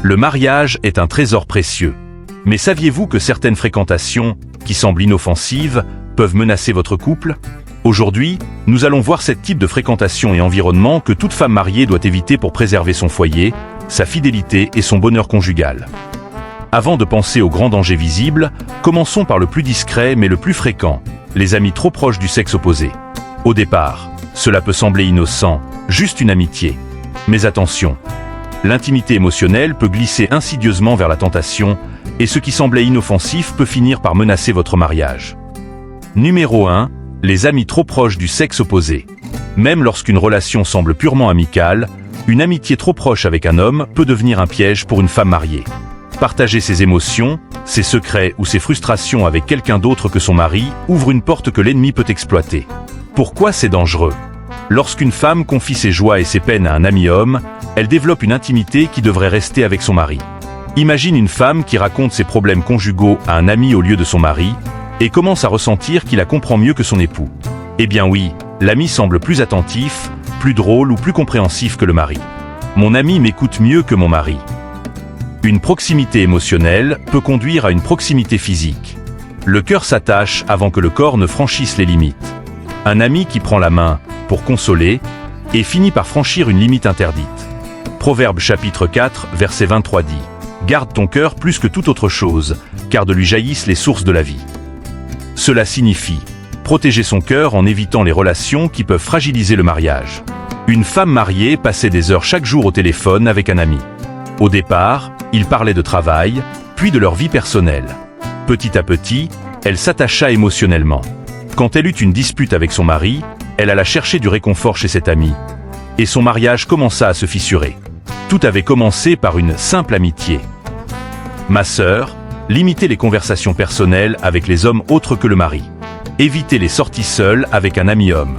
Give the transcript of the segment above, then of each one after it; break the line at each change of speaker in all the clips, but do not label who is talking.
Le mariage est un trésor précieux. Mais saviez-vous que certaines fréquentations, qui semblent inoffensives, peuvent menacer votre couple? Aujourd'hui, nous allons voir 7 types de fréquentation et environnement que toute femme mariée doit éviter pour préserver son foyer, sa fidélité et son bonheur conjugal. Avant de penser aux grands dangers visibles, commençons par le plus discret mais le plus fréquent, les amis trop proches du sexe opposé. Au départ, cela peut sembler innocent, juste une amitié. Mais attention, l'intimité émotionnelle peut glisser insidieusement vers la tentation, et ce qui semblait inoffensif peut finir par menacer votre mariage. Numéro 1. Les amis trop proches du sexe opposé. Même lorsqu'une relation semble purement amicale, une amitié trop proche avec un homme peut devenir un piège pour une femme mariée. Partager ses émotions, ses secrets ou ses frustrations avec quelqu'un d'autre que son mari ouvre une porte que l'ennemi peut exploiter. Pourquoi c'est dangereux? Lorsqu'une femme confie ses joies et ses peines à un ami homme, elle développe une intimité qui devrait rester avec son mari. Imagine une femme qui raconte ses problèmes conjugaux à un ami au lieu de son mari, et commence à ressentir qu'il la comprend mieux que son époux. Eh bien oui, l'ami semble plus attentif, plus drôle ou plus compréhensif que le mari. Mon ami m'écoute mieux que mon mari. Une proximité émotionnelle peut conduire à une proximité physique. Le cœur s'attache avant que le corps ne franchisse les limites. Un ami qui prend la main pour consoler et finit par franchir une limite interdite. Proverbe chapitre 4, verset 23 dit « Garde ton cœur plus que toute autre chose, car de lui jaillissent les sources de la vie. » Cela signifie protéger son cœur en évitant les relations qui peuvent fragiliser le mariage. Une femme mariée passait des heures chaque jour au téléphone avec un ami. Au départ, ils parlaient de travail, puis de leur vie personnelle. Petit à petit, elle s'attacha émotionnellement. Quand elle eut une dispute avec son mari, elle alla chercher du réconfort chez cet ami. Et son mariage commença à se fissurer. Tout avait commencé par une simple amitié. Ma sœur, limitez les conversations personnelles avec les hommes autres que le mari. Évitez les sorties seules avec un ami homme.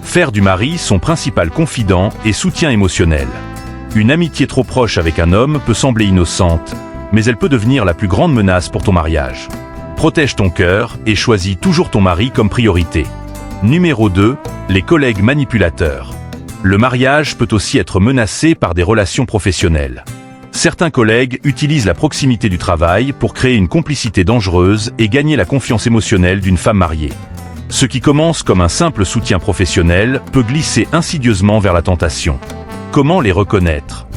Faire du mari son principal confident et soutien émotionnel. Une amitié trop proche avec un homme peut sembler innocente, mais elle peut devenir la plus grande menace pour ton mariage. Protège ton cœur et choisis toujours ton mari comme priorité. Numéro 2. Les collègues manipulateurs. Le mariage peut aussi être menacé par des relations professionnelles. Certains collègues utilisent la proximité du travail pour créer une complicité dangereuse et gagner la confiance émotionnelle d'une femme mariée. Ce qui commence comme un simple soutien professionnel peut glisser insidieusement vers la tentation. Comment les reconnaître?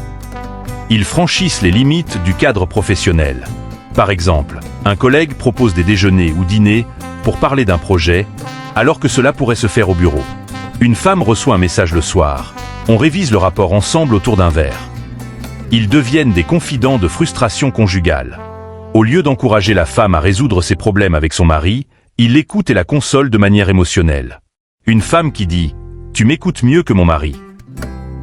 Ils franchissent les limites du cadre professionnel. Par exemple, un collègue propose des déjeuners ou dîners pour parler d'un projet, alors que cela pourrait se faire au bureau. Une femme reçoit un message le soir. On révise le rapport ensemble autour d'un verre. Ils deviennent des confidents de frustration conjugale. Au lieu d'encourager la femme à résoudre ses problèmes avec son mari, ils l'écoutent et la consolent de manière émotionnelle. Une femme qui dit « Tu m'écoutes mieux que mon mari ».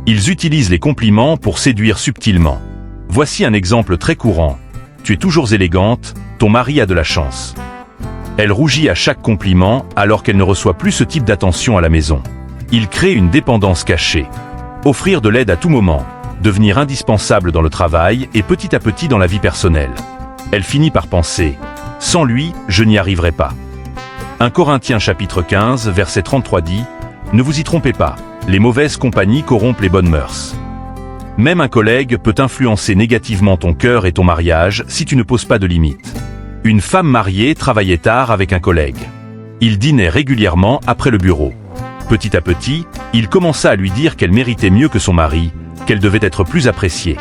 Ils utilisent les compliments pour séduire subtilement. Voici un exemple très courant. « Tu es toujours élégante, ton mari a de la chance ». Elle rougit à chaque compliment alors qu'elle ne reçoit plus ce type d'attention à la maison. Il crée une dépendance cachée. Offrir de l'aide à tout moment, devenir indispensable dans le travail et petit à petit dans la vie personnelle. Elle finit par penser « Sans lui, je n'y arriverai pas ». 1 Corinthiens chapitre 15, verset 33 dit « Ne vous y trompez pas, les mauvaises compagnies corrompent les bonnes mœurs ». Même un collègue peut influencer négativement ton cœur et ton mariage si tu ne poses pas de limites. Une femme mariée travaillait tard avec un collègue. Il dînait régulièrement après le bureau. Petit à petit, il commença à lui dire qu'elle méritait mieux que son mari, qu'elle devait être plus appréciée.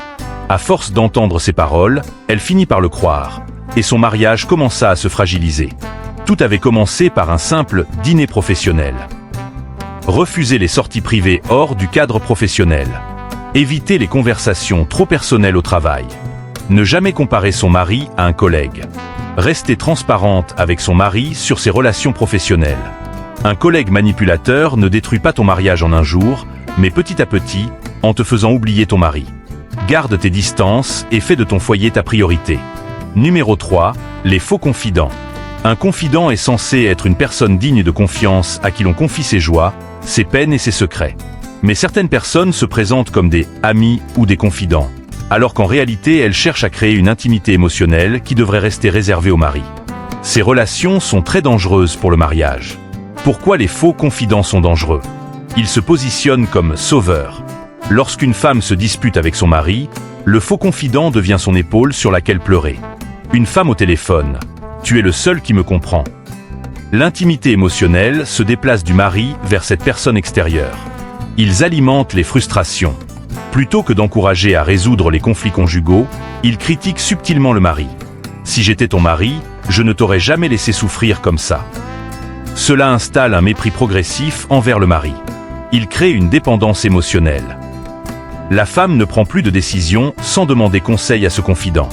À force d'entendre ces paroles, elle finit par le croire, et son mariage commença à se fragiliser. Tout avait commencé par un simple dîner professionnel. Refusez les sorties privées hors du cadre professionnel. Évitez les conversations trop personnelles au travail. Ne jamais comparer son mari à un collègue. Restez transparente avec son mari sur ses relations professionnelles. Un collègue manipulateur ne détruit pas ton mariage en un jour, mais petit à petit, en te faisant oublier ton mari. Garde tes distances et fais de ton foyer ta priorité. Numéro 3. Les faux confidents. Un confident est censé être une personne digne de confiance à qui l'on confie ses joies, ses peines et ses secrets. Mais certaines personnes se présentent comme des amis ou des confidents, alors qu'en réalité elles cherchent à créer une intimité émotionnelle qui devrait rester réservée au mari. Ces relations sont très dangereuses pour le mariage. Pourquoi les faux confidents sont dangereux? Ils se positionnent comme sauveurs. Lorsqu'une femme se dispute avec son mari, Le faux confident devient son épaule sur laquelle pleurer. Une femme au téléphone. Tu es le seul qui me comprend. L'intimité émotionnelle se déplace du mari vers cette personne extérieure. Ils alimentent les frustrations. Plutôt que d'encourager à résoudre les conflits conjugaux, ils critiquent subtilement le mari. Si j'étais ton mari, je ne t'aurais jamais laissé souffrir comme ça. Cela installe un mépris progressif envers le mari. Il crée une dépendance émotionnelle. La femme ne prend plus de décision sans demander conseil à ce confident.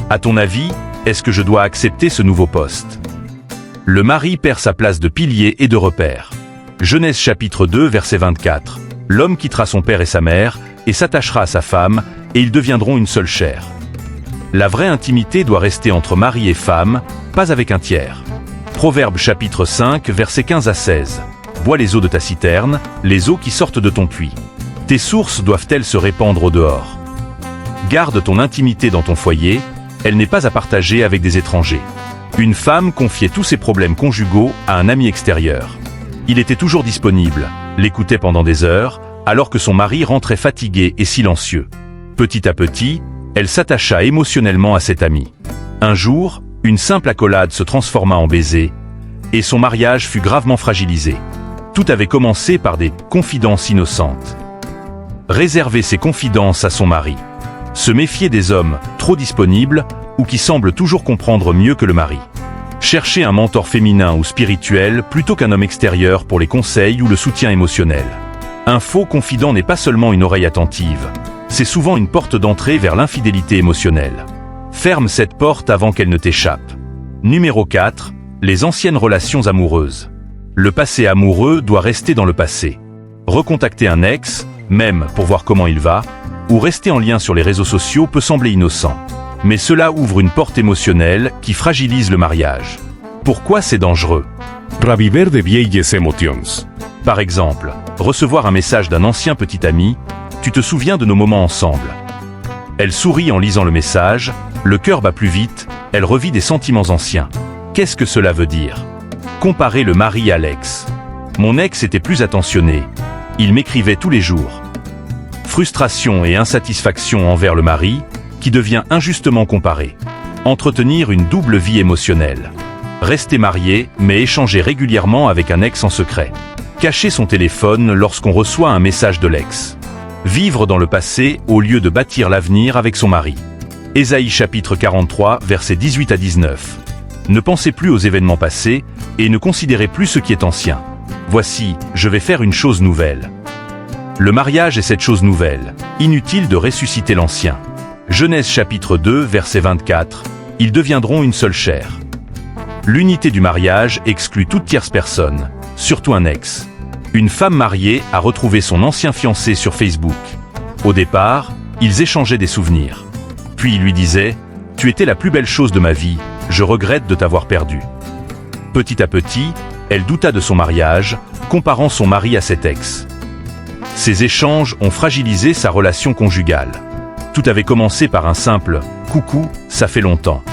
À ton avis, est-ce que je dois accepter ce nouveau poste? Le mari perd sa place de pilier et de repère. Genèse chapitre 2 verset 24. L'homme quittera son père et sa mère et s'attachera à sa femme, et ils deviendront une seule chair. La vraie intimité doit rester entre mari et femme, pas avec un tiers. Proverbe chapitre 5 versets 15 à 16. Bois les eaux de ta citerne, les eaux qui sortent de ton puits. Tes sources doivent-elles se répandre au dehors? Garde ton intimité dans ton foyer, elle n'est pas à partager avec des étrangers. Une femme confiait tous ses problèmes conjugaux à un ami extérieur. Il était toujours disponible, l'écoutait pendant des heures, alors que son mari rentrait fatigué et silencieux. Petit à petit, elle s'attacha émotionnellement à cet ami. Un jour, une simple accolade se transforma en baiser, et son mariage fut gravement fragilisé. Tout avait commencé par des confidences innocentes. Réserver ses confidences à son mari. Se méfier des hommes trop disponibles ou qui semblent toujours comprendre mieux que le mari. Chercher un mentor féminin ou spirituel plutôt qu'un homme extérieur pour les conseils ou le soutien émotionnel. Un faux confident n'est pas seulement une oreille attentive, c'est souvent une porte d'entrée vers l'infidélité émotionnelle. Ferme cette porte avant qu'elle ne t'échappe. Numéro 4. Les anciennes relations amoureuses. Le passé amoureux doit rester dans le passé. Recontacter un ex, même pour voir comment il va, ou rester en lien sur les réseaux sociaux peut sembler innocent. Mais cela ouvre une porte émotionnelle qui fragilise le mariage. Pourquoi c'est dangereux?
Reviver de vieilles emotions.
Par exemple, recevoir un message d'un ancien petit ami, « Tu te souviens de nos moments ensemble ?» Elle sourit en lisant le message, le cœur bat plus vite, elle revit des sentiments anciens. Qu'est-ce que cela veut dire? Comparer le mari à l'ex. Mon ex était plus attentionné. Il m'écrivait tous les jours. Frustration et insatisfaction envers le mari, qui devient injustement comparé. Entretenir une double vie émotionnelle. Rester marié, mais échanger régulièrement avec un ex en secret. Cacher son téléphone lorsqu'on reçoit un message de l'ex. Vivre dans le passé au lieu de bâtir l'avenir avec son mari. Ésaïe chapitre 43, versets 18 à 19. Ne pensez plus aux événements passés et ne considérez plus ce qui est ancien. Voici, je vais faire une chose nouvelle. Le mariage est cette chose nouvelle. Inutile de ressusciter l'ancien. Genèse chapitre 2, verset 24. Ils deviendront une seule chair. L'unité du mariage exclut toute tierce personne, surtout un ex. Une femme mariée a retrouvé son ancien fiancé sur Facebook. Au départ, ils échangeaient des souvenirs. Puis il lui disait « Tu étais la plus belle chose de ma vie, je regrette de t'avoir perdu. » Petit à petit, elle douta de son mariage, comparant son mari à cet ex. Ces échanges ont fragilisé sa relation conjugale. Tout avait commencé par un simple « Coucou, ça fait longtemps ».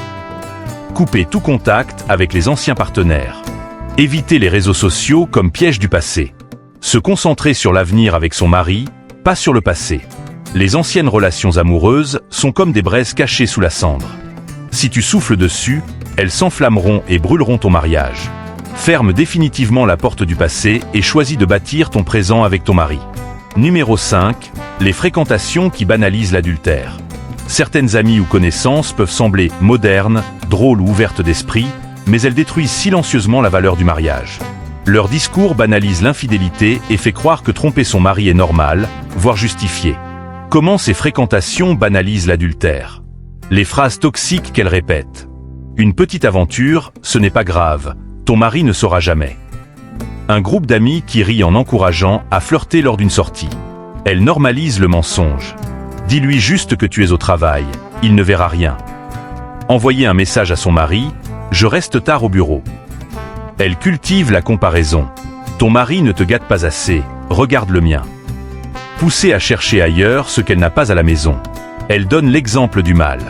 Couper tout contact avec les anciens partenaires. Éviter les réseaux sociaux comme piège du passé. Se concentrer sur l'avenir avec son mari, pas sur le passé. Les anciennes relations amoureuses sont comme des braises cachées sous la cendre. Si tu souffles dessus, elles s'enflammeront et brûleront ton mariage. Ferme définitivement la porte du passé et choisis de bâtir ton présent avec ton mari. Numéro 5. Les fréquentations qui banalisent l'adultère. Certaines amies ou connaissances peuvent sembler modernes, drôles ou ouvertes d'esprit, mais elles détruisent silencieusement la valeur du mariage. Leur discours banalise l'infidélité et fait croire que tromper son mari est normal, voire justifié. Comment ces fréquentations banalisent l'adultère? Les phrases toxiques qu'elles répètent. Une petite aventure, ce n'est pas grave, ton mari ne saura jamais. Un groupe d'amis qui rit en encourageant à flirter lors d'une sortie. Elle normalise le mensonge. Dis-lui juste que tu es au travail, il ne verra rien. Envoyer un message à son mari, je reste tard au bureau. Elle cultive la comparaison. Ton mari ne te gâte pas assez, regarde le mien. Pousser à chercher ailleurs ce qu'elle n'a pas à la maison. Elle donne l'exemple du mal.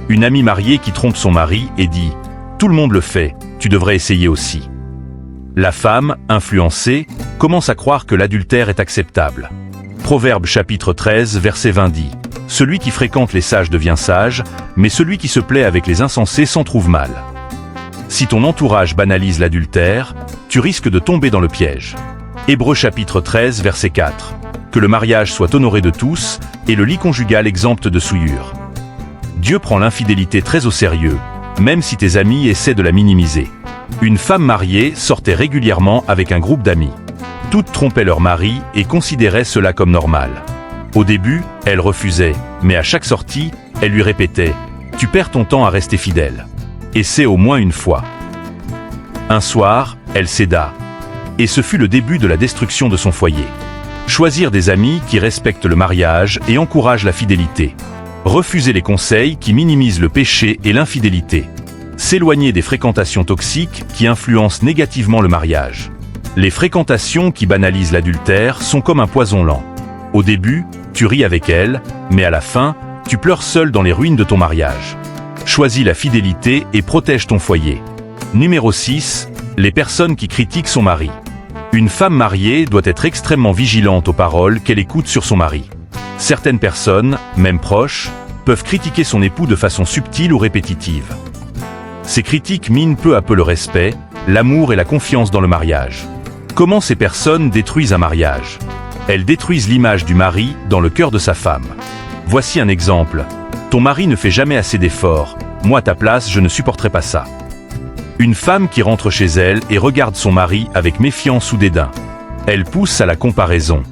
Une amie mariée qui trompe son mari et dit « Tout le monde le fait, tu devrais essayer aussi ». La femme, influencée, commence à croire que l'adultère est acceptable. Proverbe chapitre 13, verset 20 dit « Celui qui fréquente les sages devient sage, mais celui qui se plaît avec les insensés s'en trouve mal. Si ton entourage banalise l'adultère, tu risques de tomber dans le piège. Hébreux chapitre 13 verset 4. Que le mariage soit honoré de tous, et le lit conjugal exempt de souillure. Dieu prend l'infidélité très au sérieux, même si tes amis essaient de la minimiser. Une femme mariée sortait régulièrement avec un groupe d'amis. Toutes trompaient leur mari et considéraient cela comme normal. Au début, elle refusait, mais à chaque sortie, elle lui répétait « Tu perds ton temps à rester fidèle. » Et c'est au moins une fois. Un soir, elle céda. Et ce fut le début de la destruction de son foyer. Choisir des amis qui respectent le mariage et encouragent la fidélité. Refuser les conseils qui minimisent le péché et l'infidélité. S'éloigner des fréquentations toxiques qui influencent négativement le mariage. Les fréquentations qui banalisent l'adultère sont comme un poison lent. Au début, tu ris avec elle, mais à la fin, tu pleures seul dans les ruines de ton mariage. Choisis la fidélité et protège ton foyer. Numéro 6. Les personnes qui critiquent son mari. Une femme mariée doit être extrêmement vigilante aux paroles qu'elle écoute sur son mari. Certaines personnes, même proches, peuvent critiquer son époux de façon subtile ou répétitive. Ces critiques minent peu à peu le respect, l'amour et la confiance dans le mariage. Comment ces personnes détruisent un mariage? Elles détruisent l'image du mari dans le cœur de sa femme. Voici un exemple. Ton mari ne fait jamais assez d'efforts. Moi à ta place, je ne supporterai pas ça. Une femme qui rentre chez elle et regarde son mari avec méfiance ou dédain. Elle pousse à la comparaison.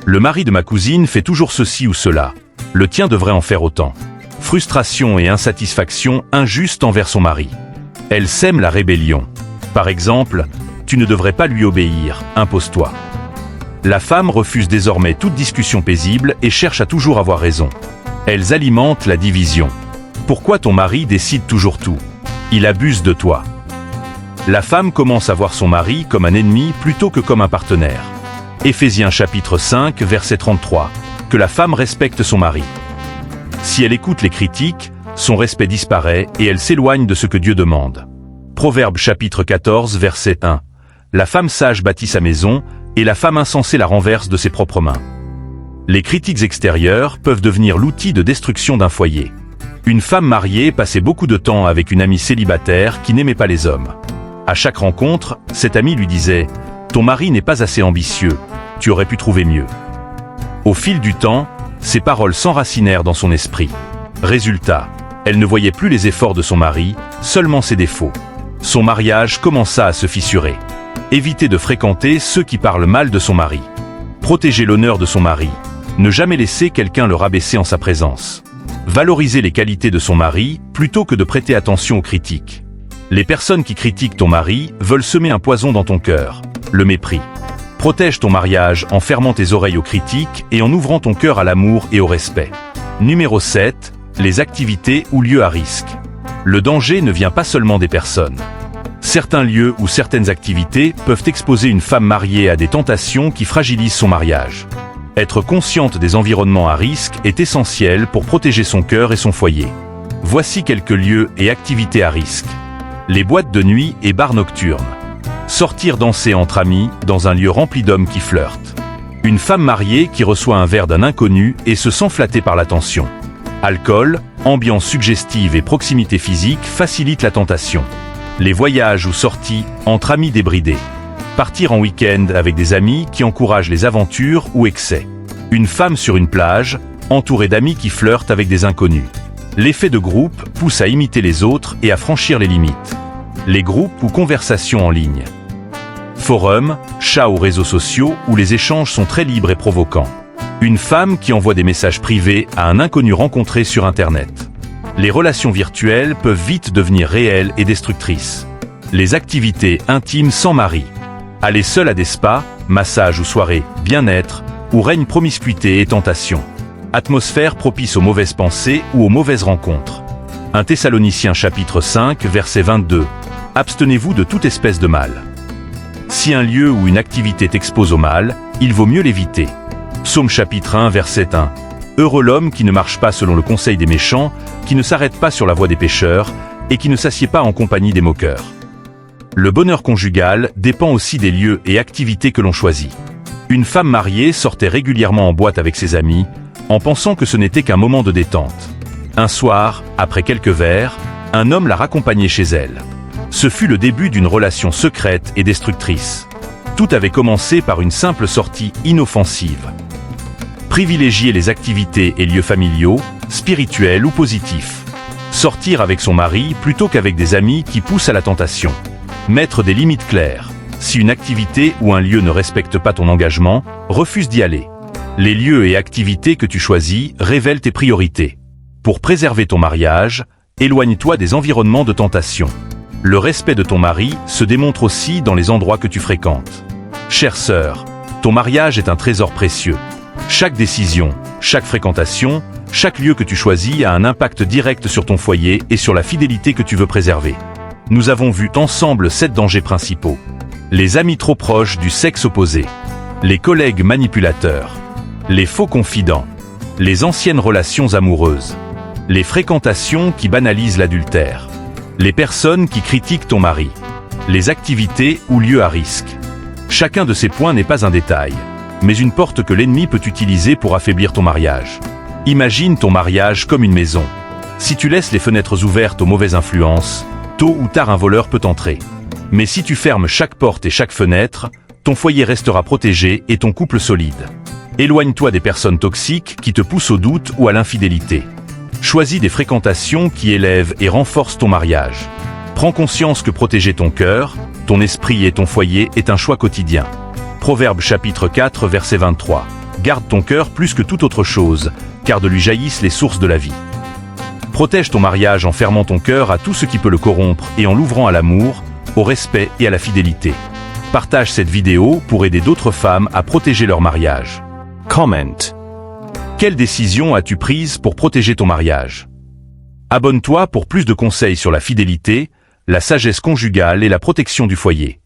Le mari de ma cousine fait toujours ceci ou cela. Le tien devrait en faire autant. Frustration et insatisfaction injuste envers son mari. Elle sème la rébellion. Par exemple, tu ne devrais pas lui obéir, impose-toi. La femme refuse désormais toute discussion paisible et cherche à toujours avoir raison. Elles alimentent la division. Pourquoi ton mari décide toujours tout? Il abuse de toi. La femme commence à voir son mari comme un ennemi plutôt que comme un partenaire. Éphésiens chapitre 5 verset 33. Que la femme respecte son mari. Si elle écoute les critiques, son respect disparaît et elle s'éloigne de ce que Dieu demande. Proverbe chapitre 14 verset 1. La femme sage bâtit sa maison, et la femme insensée la renverse de ses propres mains. Les critiques extérieures peuvent devenir l'outil de destruction d'un foyer. Une femme mariée passait beaucoup de temps avec une amie célibataire qui n'aimait pas les hommes. À chaque rencontre, cette amie lui disait « Ton mari n'est pas assez ambitieux, tu aurais pu trouver mieux ». Au fil du temps, ces paroles s'enracinèrent dans son esprit. Résultat, elle ne voyait plus les efforts de son mari, seulement ses défauts. Son mariage commença à se fissurer. Évitez de fréquenter ceux qui parlent mal de son mari. Protégez l'honneur de son mari. Ne jamais laisser quelqu'un le rabaisser en sa présence. Valorisez les qualités de son mari plutôt que de prêter attention aux critiques. Les personnes qui critiquent ton mari veulent semer un poison dans ton cœur, le mépris. Protège ton mariage en fermant tes oreilles aux critiques et en ouvrant ton cœur à l'amour et au respect. Numéro 7. Les activités ou lieux à risque. Le danger ne vient pas seulement des personnes. Certains lieux ou certaines activités peuvent exposer une femme mariée à des tentations qui fragilisent son mariage. Être consciente des environnements à risque est essentiel pour protéger son cœur et son foyer. Voici quelques lieux et activités à risque. Les boîtes de nuit et bars nocturnes. Sortir danser entre amis dans un lieu rempli d'hommes qui flirtent. Une femme mariée qui reçoit un verre d'un inconnu et se sent flattée par l'attention. Alcool, ambiance suggestive et proximité physique facilitent la tentation. Les voyages ou sorties entre amis débridés. Partir en week-end avec des amis qui encouragent les aventures ou excès. Une femme sur une plage, entourée d'amis qui flirtent avec des inconnus. L'effet de groupe pousse à imiter les autres et à franchir les limites. Les groupes ou conversations en ligne. Forums, chats ou réseaux sociaux où les échanges sont très libres et provoquants. Une femme qui envoie des messages privés à un inconnu rencontré sur Internet. Les relations virtuelles peuvent vite devenir réelles et destructrices. Les activités intimes sans mari. Aller seul à des spas, massages ou soirées, bien-être, où règne promiscuité et tentation. Atmosphère propice aux mauvaises pensées ou aux mauvaises rencontres. 1 Thessaloniciens chapitre 5 verset 22. Abstenez-vous de toute espèce de mal. Si un lieu ou une activité t'expose au mal, il vaut mieux l'éviter. Psaume chapitre 1 verset 1. Heureux l'homme qui ne marche pas selon le conseil des méchants, qui ne s'arrête pas sur la voie des pécheurs, et qui ne s'assied pas en compagnie des moqueurs. Le bonheur conjugal dépend aussi des lieux et activités que l'on choisit. Une femme mariée sortait régulièrement en boîte avec ses amis, en pensant que ce n'était qu'un moment de détente. Un soir, après quelques verres, un homme l'a raccompagnée chez elle. Ce fut le début d'une relation secrète et destructrice. Tout avait commencé par une simple sortie inoffensive. Privilégier les activités et lieux familiaux, spirituels ou positifs. Sortir avec son mari plutôt qu'avec des amis qui poussent à la tentation. Mettre des limites claires. Si une activité ou un lieu ne respecte pas ton engagement, refuse d'y aller. Les lieux et activités que tu choisis révèlent tes priorités. Pour préserver ton mariage, éloigne-toi des environnements de tentation. Le respect de ton mari se démontre aussi dans les endroits que tu fréquentes. Chère sœur, ton mariage est un trésor précieux. Chaque décision, chaque fréquentation, chaque lieu que tu choisis a un impact direct sur ton foyer et sur la fidélité que tu veux préserver. Nous avons vu ensemble 7 dangers principaux. Les amis trop proches du sexe opposé. Les collègues manipulateurs. Les faux confidents. Les anciennes relations amoureuses. Les fréquentations qui banalisent l'adultère. Les personnes qui critiquent ton mari. Les activités ou lieux à risque. Chacun de ces points n'est pas un détail, mais une porte que l'ennemi peut utiliser pour affaiblir ton mariage. Imagine ton mariage comme une maison. Si tu laisses les fenêtres ouvertes aux mauvaises influences, tôt ou tard un voleur peut entrer. Mais si tu fermes chaque porte et chaque fenêtre, ton foyer restera protégé et ton couple solide. Éloigne-toi des personnes toxiques qui te poussent au doute ou à l'infidélité. Choisis des fréquentations qui élèvent et renforcent ton mariage. Prends conscience que protéger ton cœur, ton esprit et ton foyer est un choix quotidien. Proverbe chapitre 4 verset 23. Garde ton cœur plus que toute autre chose, car de lui jaillissent les sources de la vie. Protège ton mariage en fermant ton cœur à tout ce qui peut le corrompre et en l'ouvrant à l'amour, au respect et à la fidélité. Partage cette vidéo pour aider d'autres femmes à protéger leur mariage.
Comment.
Quelle décision as-tu prise pour protéger ton mariage? Abonne-toi pour plus de conseils sur la fidélité, la sagesse conjugale et la protection du foyer.